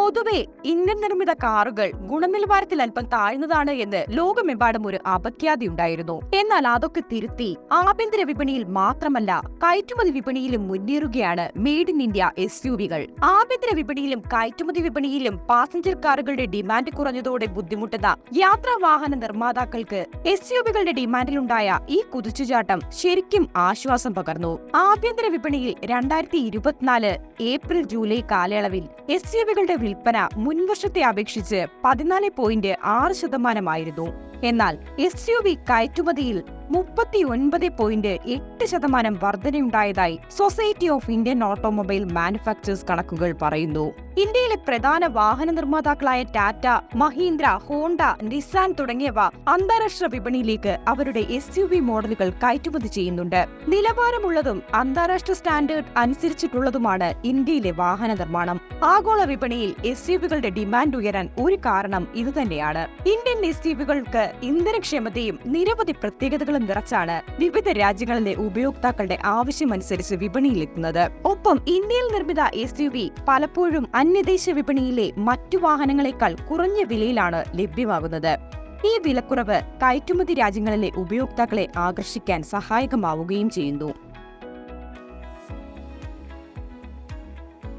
പൊതുവെ ഇന്ത്യൻ നിർമ്മിത കാറുകൾ ഗുണനിലവാരത്തിൽ അല്പം താഴ്ന്നതാണ് എന്ന് ലോകമെമ്പാടും ഒരു അപഖ്യാതി ഉണ്ടായിരുന്നു. എന്നാൽ അതൊക്കെ തിരുത്തി ആഭ്യന്തര വിപണിയിൽ മാത്രമല്ല കയറ്റുമതി വിപണിയിലും മുന്നേറുകയാണ് മെയ്ഡ് ഇൻ ഇന്ത്യ SUV-കൾ. ആഭ്യന്തര വിപണിയിലും കയറ്റുമതി വിപണിയിലും പാസഞ്ചർ കാറുകളുടെ ഡിമാൻഡ് കുറഞ്ഞതോടെ ബുദ്ധിമുട്ടുന്ന യാത്രാ വാഹന നിർമ്മാതാക്കൾക്ക് SUV-കളുടെ ഡിമാൻഡിലുണ്ടായ ഈ കുതിച്ചുചാട്ടം ശരിക്കും ആശ്വാസം പകർന്നു. ആഭ്യന്തര വിപണിയിൽ 2024 ഏപ്രിൽ ജൂലൈ കാലയളവിൽ SUV-കളുടെ വിൽപ്പന മുൻവർഷത്തെ അപേക്ഷിച്ച് 14.6% എന്നാൽ SUV കയറ്റുമതിയിൽ 39.8% വർധനയുണ്ടായതായി society of Indian automobile manufacturers കണക്കുകൾ പറയുന്നു. ഇന്ത്യയിലെ പ്രധാന വാഹന നിർമ്മാതാക്കളായ ടാറ്റ, മഹീന്ദ്ര, ഹോണ്ട, നിസാൻ തുടങ്ങിയവ അന്താരാഷ്ട്ര വിപണിയിലേക്ക് അവരുടെ SUV മോഡലുകൾ കയറ്റുമതി ചെയ്യുന്നുണ്ട്. നിലവാരമുള്ളതും അന്താരാഷ്ട്ര സ്റ്റാൻഡേർഡ് അനുസരിച്ചിട്ടുള്ളതുമാണ് ഇന്ത്യയിലെ വാഹന നിർമ്മാണം. ആഗോള വിപണിയിൽ SUV-കളുടെ ഡിമാൻഡ് ഉയരാൻ ഒരു കാരണം ഇതുതന്നെയാണ്. ഇന്ത്യൻ SUV-കൾക്ക് ഇന്ധനക്ഷമതയും നിരവധി പ്രത്യേകതകളും നിറച്ചാണ് വിവിധ രാജ്യങ്ങളിലെ ഉപയോക്താക്കളുടെ ആവശ്യമനുസരിച്ച് വിപണിയിലെത്തുന്നത്. ഒപ്പം ഇന്ത്യയിൽ നിർമ്മിത SUV പലപ്പോഴും അന്യദേശ വിപണിയിലെ മറ്റു വാഹനങ്ങളെക്കാൾ കുറഞ്ഞ വിലയിലാണ് ലഭ്യമാകുന്നത്. ഈ വിലക്കുറവ് കയറ്റുമതി രാജ്യങ്ങളിലെ ഉപയോക്താക്കളെ ആകർഷിക്കാൻ സഹായകമാവുകയും ചെയ്യുന്നു.